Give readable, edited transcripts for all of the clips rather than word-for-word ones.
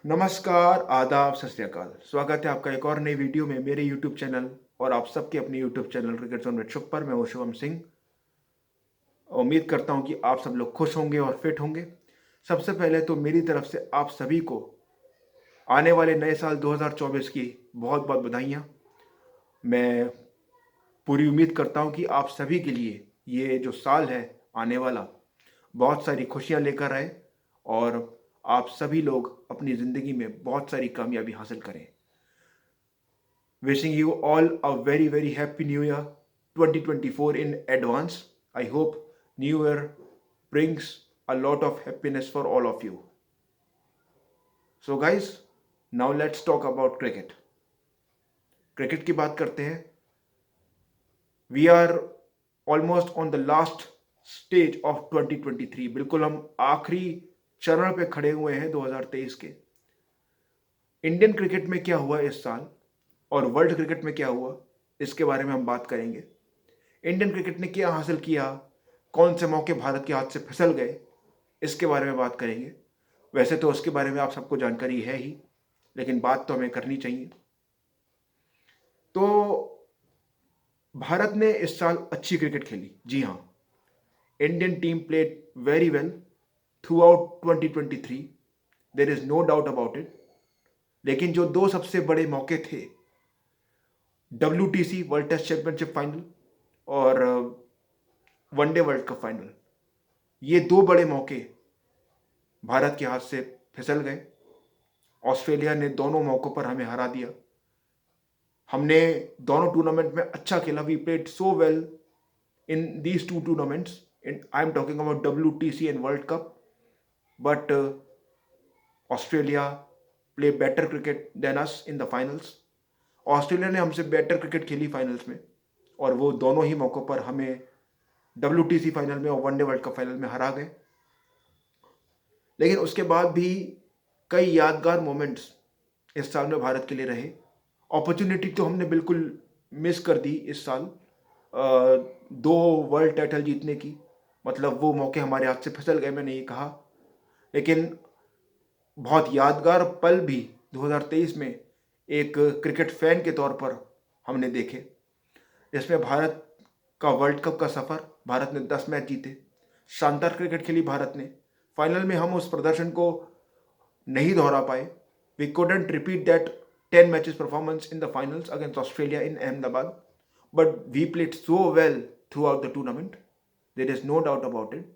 नमस्कार, आदाब, सत श्री अकाल। स्वागत है आपका एक और नई वीडियो में मेरे यूट्यूब चैनल और आप सबके अपने YouTube channel cricket zone with Shubh पर। मैं हूं शुभम सिंह। उम्मीद करता हूं कि आप सब लोग खुश होंगे और फिट होंगे। सबसे पहले तो मेरी तरफ से आप सभी को आने वाले नए साल 2024 की बहुत बहुत बधाइयाँ। मैं पूरी उम्मीद करता हूं कि आप सभी के लिए ये जो साल है आने वाला बहुत सारी खुशियां लेकर आए और आप सभी लोग अपनी ज़िंदगी में बहुत सारी कामयाबी हासिल करें। Wishing you all a very, very happy new year 2024 in advance. I hope new year brings a lot of happiness for all of you. So guys, now let's talk about cricket. Cricket की बात करते हैं। We are almost on the last stage of 2023। बिल्कुल हम आखिरी चरण पे खड़े हुए हैं 2023 के। इंडियन क्रिकेट में क्या हुआ इस साल और वर्ल्ड क्रिकेट में क्या हुआ, इसके बारे में हम बात करेंगे। इंडियन क्रिकेट ने क्या हासिल किया, कौन से मौके भारत के हाथ से फिसल गए, इसके बारे में बात करेंगे। वैसे तो उसके बारे में आप सबको जानकारी है ही, लेकिन बात तो हमें करनी चाहिए। तो भारत ने इस साल अच्छी क्रिकेट खेली। जी हाँ, Indian team played very well throughout 2023। There is no doubt about it. लेकिन जो दो सबसे बड़े मौके थे, WTC world test championship final और वनडे वर्ल्ड कप फाइनल, ये दो बड़े मौके भारत के हाथ से फिसल गए। ऑस्ट्रेलिया ने दोनों मौकों पर हमें हरा दिया। हमने दोनों टूर्नामेंट में अच्छा खेला। We played so well in these two tournaments. I am talking about WTC and world cup, but Australia play better cricket than us in the finals. Australia ने हमसे बेटर क्रिकेट खेली फाइनल्स में और वो दोनों ही मौकों पर हमें WTC फाइनल में और वनडे वर्ल्ड कप फाइनल में हरा गए। लेकिन उसके बाद भी कई यादगार मोमेंट्स इस साल में भारत के लिए रहे। अपॉर्चुनिटी तो हमने बिल्कुल मिस कर दी इस साल, दो वर्ल्ड टाइटल जीतने की। मतलब वो मौके हमारे हाथ से फिसल गए, मैंने ये कहा। लेकिन बहुत यादगार पल भी 2023 में एक क्रिकेट फैन के तौर पर हमने देखे, जिसमें भारत का वर्ल्ड कप का सफ़र, भारत ने 10 मैच जीते, शानदार क्रिकेट खेली भारत ने। फाइनल में हम उस प्रदर्शन को नहीं दोहरा पाए। We couldn't repeat that 10 matches performance in the finals against Australia in Ahmedabad, but we played so well throughout the tournament. There is no doubt about it.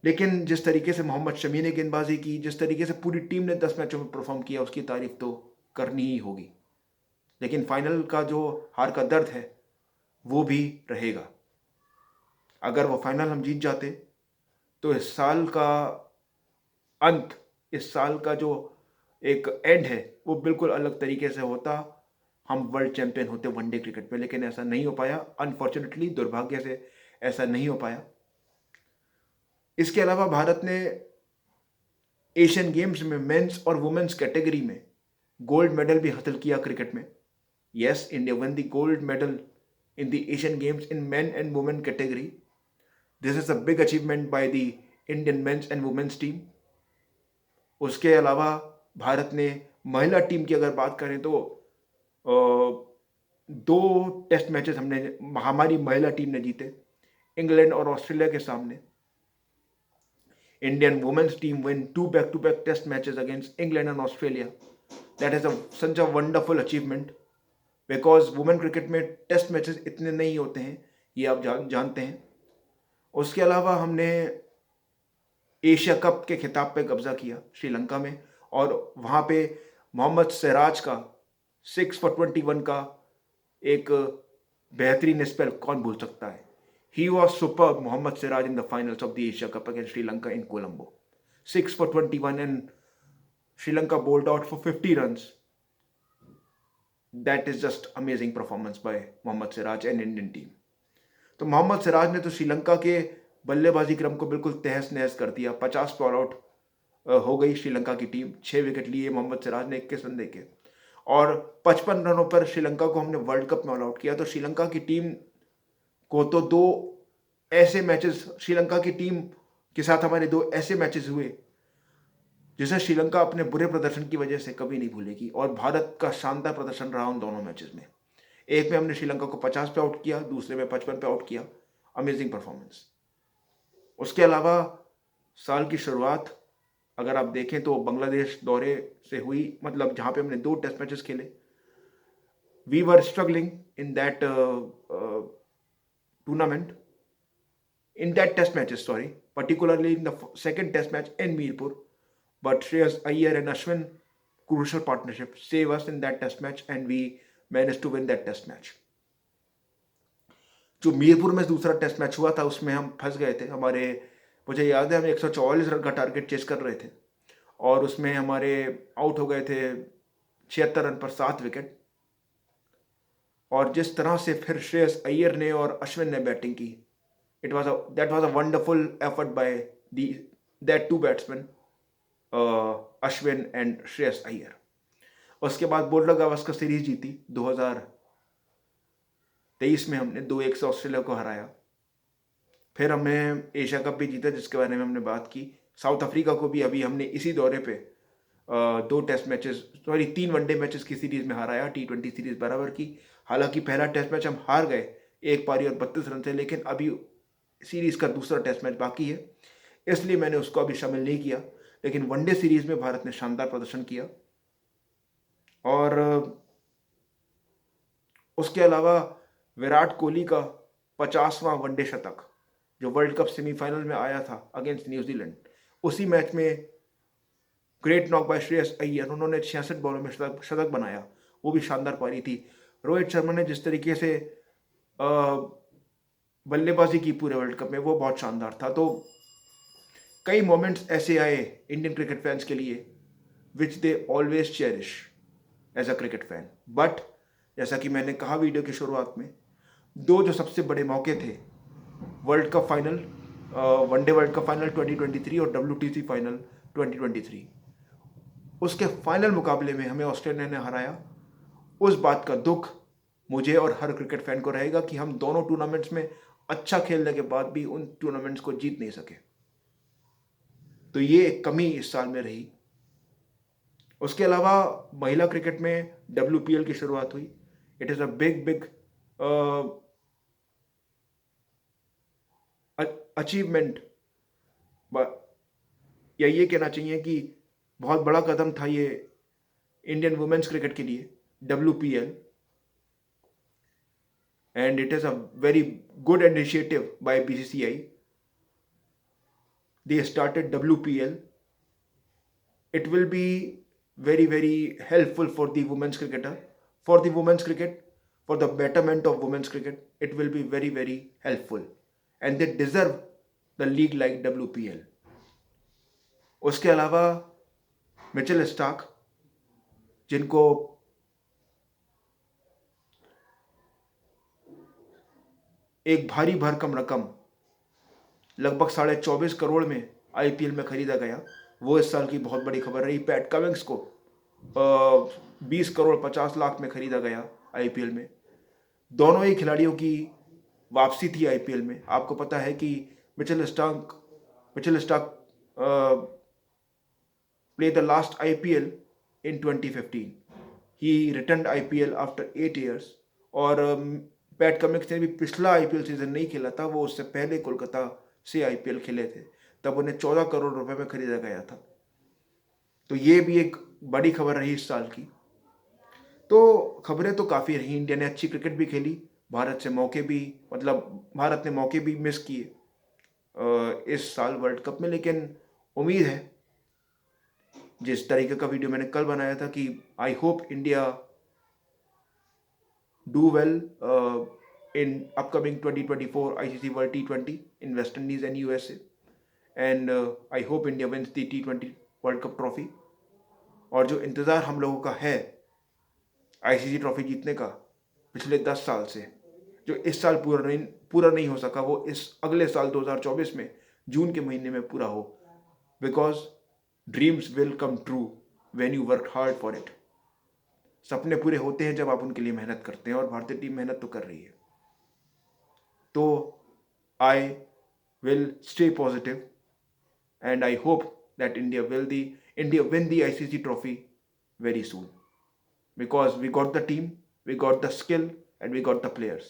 लेकिन जिस तरीके से मोहम्मद शमी ने गेंदबाजी की, जिस तरीके से पूरी टीम ने 10 मैचों में परफॉर्म किया, उसकी तारीफ तो करनी ही होगी। लेकिन फाइनल का जो हार का दर्द है वो भी रहेगा। अगर वो फाइनल हम जीत जाते तो इस साल का अंत, इस साल का जो एक एंड है, वो बिल्कुल अलग तरीके से होता। हम वर्ल्ड चैंपियन होते वनडे क्रिकेट में, लेकिन ऐसा नहीं हो पाया। अनफॉर्चुनेटली, दुर्भाग्य से ऐसा नहीं हो पाया। इसके अलावा भारत ने एशियन गेम्स में मेंस और वुमेन्स कैटेगरी में गोल्ड मेडल भी हासिल किया क्रिकेट में। Yes, India won the gold medal in the Asian games in men and women category. This is a big achievement by the Indian men's and women's team. उसके अलावा भारत ने महिला टीम की अगर बात करें तो दो टेस्ट मैचेस हमारी महिला टीम ने जीते, इंग्लैंड और ऑस्ट्रेलिया के सामने। Indian women's team win 2 back-to-back test matches against England and Australia. That is such a wonderful achievement, because women cricket में टेस्ट मैचेस इतने नहीं होते हैं, ये आप जानते हैं। उसके अलावा हमने एशिया कप के खिताब पे कब्जा किया श्रीलंका में, और वहाँ पे मोहम्मद सिराज का 6 for 21 का एक बेहतरीन स्पेल कौन भूल सकता है। He was super, Mohammed Siraj, in the finals of the Asia cup against Sri Lanka in Colombo. 6 for 21 and Sri Lanka bowled out for 50 runs. That is just amazing performance by Mohammed Siraj and Indian team. तो मोहम्मद सिराज ने तो श्रीलंका के बल्लेबाजी क्रम को बिल्कुल तहस नहस कर दिया। 50 ऑल आउट हो गई श्रीलंका की टीम। 6 विकेट लिए मोहम्मद सिराज ने 21 रन देके, और 55 रनों पर श्रीलंका को हमने वर्ल्ड कप में ऑल आउट किया। तो श्रीलंका की टीम को तो दो ऐसे मैचेस, श्रीलंका की टीम के साथ हमारे दो ऐसे मैचेस हुए जिसे श्रीलंका अपने बुरे प्रदर्शन की वजह से कभी नहीं भूलेगी। और भारत का शानदार प्रदर्शन रहा उन दोनों मैचेस में। एक में हमने श्रीलंका को 50 पे आउट किया, दूसरे में 55 पे आउट किया। Amazing performance. उसके अलावा साल की शुरुआत अगर आप देखें तो बांग्लादेश दौरे से हुई, मतलब जहां पे हमने 2 टेस्ट मैचेस खेले। We were struggling in that tournament, in that test matches, sorry, particularly in the second test match in Mirpur. But Shreyas Iyer and Ashwin, crucial partnership, save us in that test match and we managed to win that test match. जो मीरपुर में दूसरा test match हुआ था उसमें हम फंस गए थे। हमारे, मुझे याद है, हम 144 रन का टारगेट चेस कर रहे थे और उसमें हमारे आउट हो गए थे 76 रन पर 7 विकेट। और जिस तरह से फिर श्रेयस अय्यर ने और अश्विन ने बैटिंग की, that was a wonderful effort by that two batsmen, Ashwin and Shreyas Iyer. उसके बाद बोल्डर गावस्कर सीरीज जीती 2023 में, हमने 2-1 से ऑस्ट्रेलिया को हराया। फिर हमने एशिया कप भी जीता जिसके बारे में हमने बात की। साउथ अफ्रीका को भी अभी हमने इसी दौरे पे 3 वनडे मैचेस की सीरीज में हराया, T20 सीरीज बराबर की। हालांकि पहला टेस्ट मैच हम हार गए 1 पारी और 32 रन से, लेकिन अभी सीरीज का दूसरा टेस्ट मैच बाकी है, इसलिए मैंने उसको अभी शामिल नहीं किया। लेकिन वनडे सीरीज में भारत ने शानदार प्रदर्शन किया। और उसके अलावा विराट कोहली का 50वां वनडे शतक जो वर्ल्ड कप सेमीफाइनल में आया था अगेंस्ट न्यूजीलैंड, उसी मैच में great knock by Shreyas Iyer, उन्होंने 66 बॉलों में शतक बनाया, वो भी शानदार पारी थी। रोहित शर्मा ने जिस तरीके से बल्लेबाजी की पूरे वर्ल्ड कप में, वो बहुत शानदार था। तो कई मोमेंट्स ऐसे आए इंडियन क्रिकेट फैंस के लिए which they always cherish as a cricket fan. But जैसा कि मैंने कहा वीडियो की शुरुआत में, 2 जो सबसे बड़े मौके थे, world cup final, one day world cup final 2023 और WTC फाइनल 2023, उसके फाइनल मुकाबले में हमें ऑस्ट्रेलिया ने हराया। उस बात का दुख मुझे और हर क्रिकेट फैन को रहेगा कि हम दोनों टूर्नामेंट्स में अच्छा खेलने के बाद भी उन टूर्नामेंट्स को जीत नहीं सके। तो ये एक कमी इस साल में रही। उसके अलावा महिला क्रिकेट में WPL की शुरुआत हुई। It is a big achievement, या ये कहना चाहिए कि बहुत बड़ा कदम था ये इंडियन वुमेन्स क्रिकेट के लिए, WPL। and it is a very good initiative by BCCI. They started WPL. It will be very helpful for the women's cricketer, for the women's cricket, for the betterment of women's cricket. It will be very helpful and they deserve the league like WPL. उसके अलावा Mitchell Starc, जिनको एक भारी भरकम रकम लगभग 24.5 करोड़ में IPL में खरीदा गया, वो इस साल की बहुत बड़ी खबर रही। पैट कमिंग्स को 20 करोड़ 50 लाख में खरीदा गया IPL में। दोनों ही खिलाड़ियों की वापसी थी IPL में। आपको पता है कि Mitchell Starc play the last IPL in 2015. He returned IPL after 8 years. और पैट कमिंग्स ने भी पिछला IPL सीजन नहीं खेला था, वो उससे पहले कोलकाता से IPL खेले थे, तब उन्हें 14 करोड़ रुपए में खरीदा गया था। तो ये भी एक बड़ी खबर रही इस साल की। तो खबरें तो काफ़ी रही। इंडिया ने अच्छी क्रिकेट भी खेली, भारत ने मौके भी मिस किए इस साल वर्ल्ड कप में। लेकिन उम्मीद है, जिस तरीके का वीडियो मैंने कल बनाया था, कि I hope India do well in upcoming 2024 ICC World T20 in West Indies and USA, and I hope India wins the T20 World Cup trophy. और जो इंतज़ार हम लोगों का है ICC ट्रॉफी जीतने का पिछले 10 साल से, जो इस साल पूरा नहीं हो सका, वो इस अगले साल 2024 में जून के महीने में पूरा हो। Because dreams will come true when you work hard for it. सपने पूरे होते हैं जब आप उनके लिए मेहनत करते हैं, और भारतीय टीम मेहनत तो कर रही है। तो I will stay positive and I hope that India India win the ICC trophy very soon, because we got the team, we got the skill, and we got the players.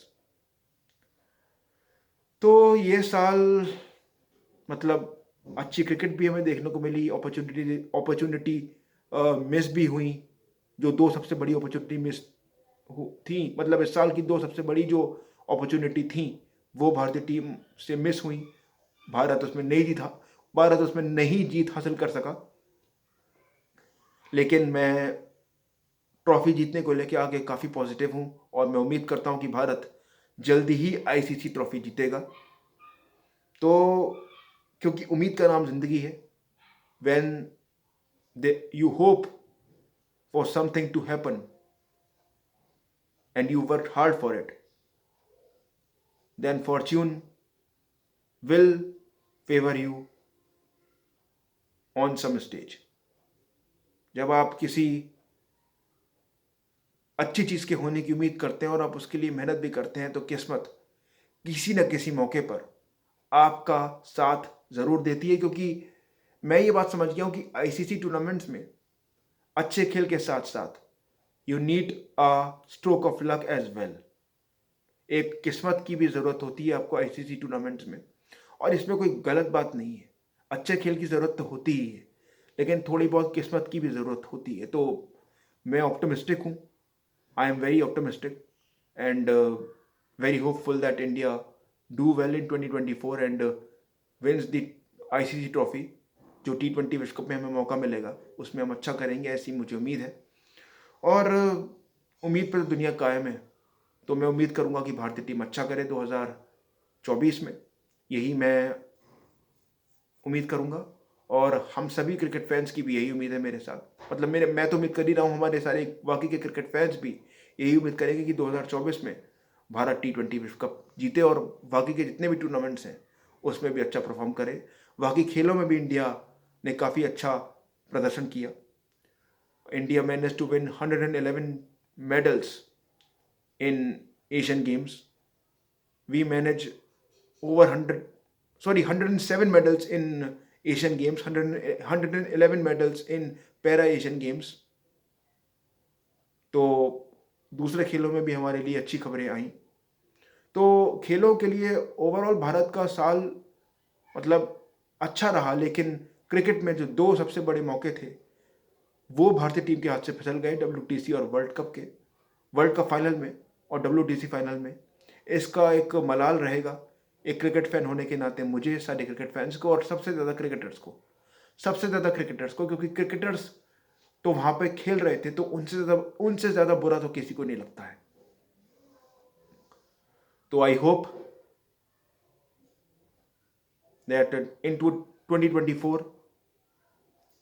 तो ये साल मतलब अच्छी क्रिकेट भी हमें देखने को मिली, opportunity miss भी हुई। जो दो सबसे बड़ी अपॉर्चुनिटी मिस थी, मतलब इस साल की दो सबसे बड़ी जो अपॉर्चुनिटी थी वो भारतीय टीम से मिस हुई। भारत उसमें नहीं जीत हासिल कर सका। लेकिन मैं ट्रॉफी जीतने को लेकर आगे काफ़ी पॉजिटिव हूँ और मैं उम्मीद करता हूँ कि भारत जल्दी ही आईसीसी ट्रॉफी जीतेगा। तो क्योंकि उम्मीद का नाम जिंदगी है। when you hope for something to happen and you worked hard for it, then fortune will favor you on some stage. जब आप किसी अच्छी चीज़ के होने की उम्मीद करते हैं और आप उसके लिए मेहनत भी करते हैं, तो किस्मत किसी न किसी मौके पर आपका साथ ज़रूर देती है। क्योंकि मैं ये बात समझ गया हूँ कि आईसीसी टूर्नामेंट्स में अच्छे खेल के साथ साथ you need a stroke of luck as well. एक किस्मत की भी ज़रूरत होती है आपको आईसीसी टूर्नामेंट्स में, और इसमें कोई गलत बात नहीं है। अच्छे खेल की ज़रूरत तो होती ही है, लेकिन थोड़ी बहुत किस्मत की भी ज़रूरत होती है। तो मैं ऑप्टिमिस्टिक हूँ, I am very optimistic and very hopeful that India do well in 2024 and wins the ICC trophy. जो T20 विश्व कप में हमें मौका मिलेगा उसमें हम अच्छा करेंगे, ऐसी मुझे उम्मीद है। और उम्मीद पर दुनिया कायम है, तो मैं उम्मीद करूंगा कि भारतीय टीम अच्छा करे 2024 में। यही मैं उम्मीद करूंगा और हम सभी क्रिकेट फैंस की भी यही उम्मीद है मेरे साथ। मतलब मैं तो उम्मीद कर ही रहा हूँ, हमारे सारे बाकी के क्रिकेट फैंस भी यही उम्मीद करेंगे कि 2024 में भारत T20 विश्व कप जीते और बाकी के जितने भी टूर्नामेंट्स हैं उसमें भी अच्छा परफॉर्म करे। बाकी खेलों में भी इंडिया ने काफ़ी अच्छा प्रदर्शन किया। India managed to win 111 medals in Asian Games. We managed 107 medals in Asian Games, 111 medals in Para Asian Games. तो दूसरे खेलों में भी हमारे लिए अच्छी खबरें आई। तो खेलों के लिए ओवरऑल भारत का साल मतलब अच्छा रहा, लेकिन क्रिकेट में जो दो सबसे बड़े मौके थे वो भारतीय टीम के हाथ से फिसल गए, WTC और वर्ल्ड कप फाइनल में और WTC फाइनल में। इसका एक मलाल रहेगा एक क्रिकेट फैन होने के नाते मुझे, सारे क्रिकेट फैंस को और सबसे ज़्यादा क्रिकेटर्स को, क्योंकि क्रिकेटर्स तो वहाँ पे खेल रहे थे, तो उनसे ज़्यादा बुरा तो किसी को नहीं लगता है। तो I hope that in 2024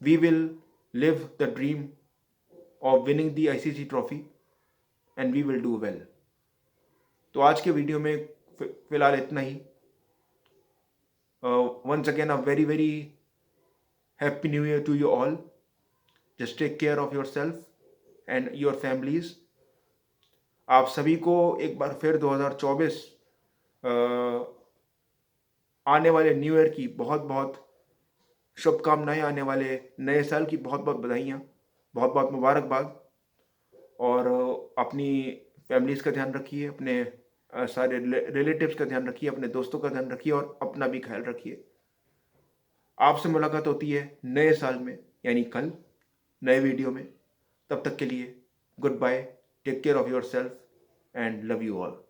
we will live the dream of winning the ICC trophy and we will do well. तो आज के वीडियो में फिलहाल इतना ही। Once again a very very happy new year to you all. Just take care of yourself and your families. आप सभी को एक बार फिर 2024 आने वाले न्यू ईयर की बहुत बहुत शुभकामनाएं, आने वाले नए साल की बहुत बहुत बधाइयाँ, बहुत बहुत मुबारकबाद। और अपनी फैमिलीज़ का ध्यान रखिए, अपने सारे रिलेटिव्स का ध्यान रखिए, अपने दोस्तों का ध्यान रखिए और अपना भी ख्याल रखिए। आपसे मुलाकात होती है नए साल में, यानी कल नए वीडियो में। तब तक के लिए goodbye, take care of yourself and love you all.